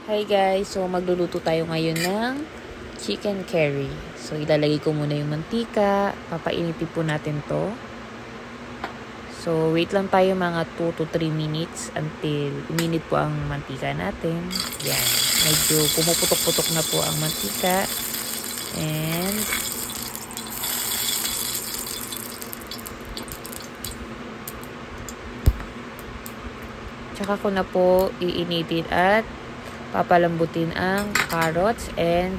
Hi guys, so magluluto tayo ngayon ng chicken curry. So ilalagay ko muna yung mantika, papainitin po natin to. So wait lang tayo mga 2 to 3 minutes until uminit po ang mantika natin. Yan, medyo pumuputok-putok na po ang mantika. And tsaka ko na po iinitin at papalambutin ang carrots and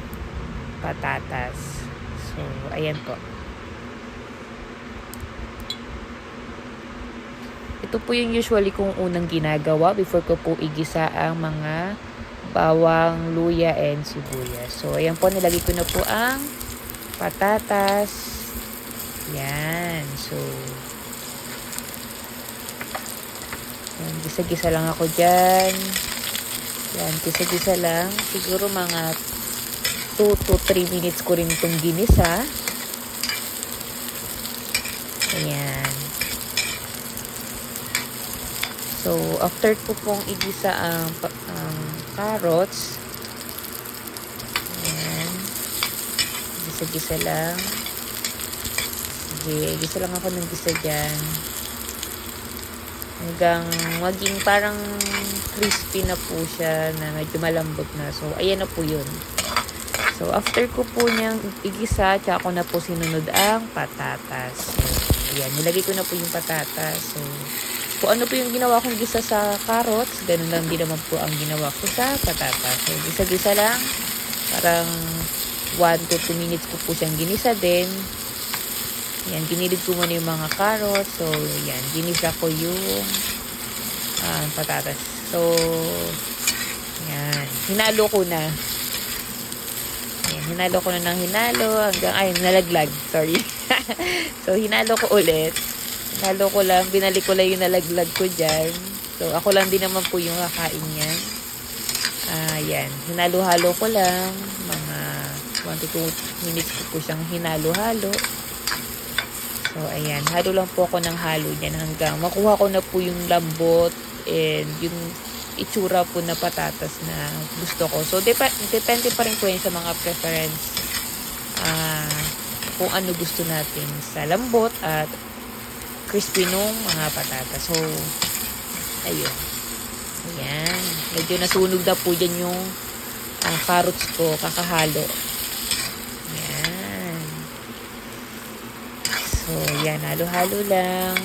patatas. So, ayan po. Ito po yung usually kong unang ginagawa before ko po igisa ang mga bawang, luya, and sibuyas. So, ayan po, nilagay ko na po ang patatas. Yan. So, yan, gisa-gisa lang ako dyan. Yan, gisa-gisa lang. Siguro mga 2 to 3 minutes ko rin itong ginisa. Ayan. So, after ko pong igisa ang carrots, ayan, gisa-gisa lang. Sige, gisa lang ako ng gisa dyan. Hanggang maging parang crispy na po siya, na medyo malambot na. So, ayan na po yun. So, after ko po niyang igisa, tsaka ko na po sinunod ang patatas. So, ayan, nilagay ko na po yung patatas. So, kung ano po yung ginawa kong gisa sa carrots, ganun lang din naman po ang ginawa ko sa patatas. So, gisa-gisa lang. Parang 1 to 2 minutes ko po siyang ginisa din. Yan, ginilid ko muna yung mga carrots. So, yan, ginisa ko yung patatas. So, yan, hinalo ko na. Yan, hinalo ko na ng hinalo hanggang, nalaglag, sorry. So, hinalo ko ulit. Hinalo ko lang, binalik ko lang yung nalaglag ko dyan. So, ako lang din naman po yung kakain yan. Yan, hinalo-halo ko lang. Mga 1 to 2 minutes ko po siyang hinalo-halo. So, ayan. Halo lang po ako ng halo dyan hanggang makuha ko na po yung lambot and yung itsura po na patatas na gusto ko. So, depende pa rin po yun sa mga preference. Kung ano gusto natin sa lambot at crispy nung mga patatas. So, ayun. Ayan. Medyo nasunog na po dyan yung carrots ko. Kakahalo. So, yan, halo-halo lang.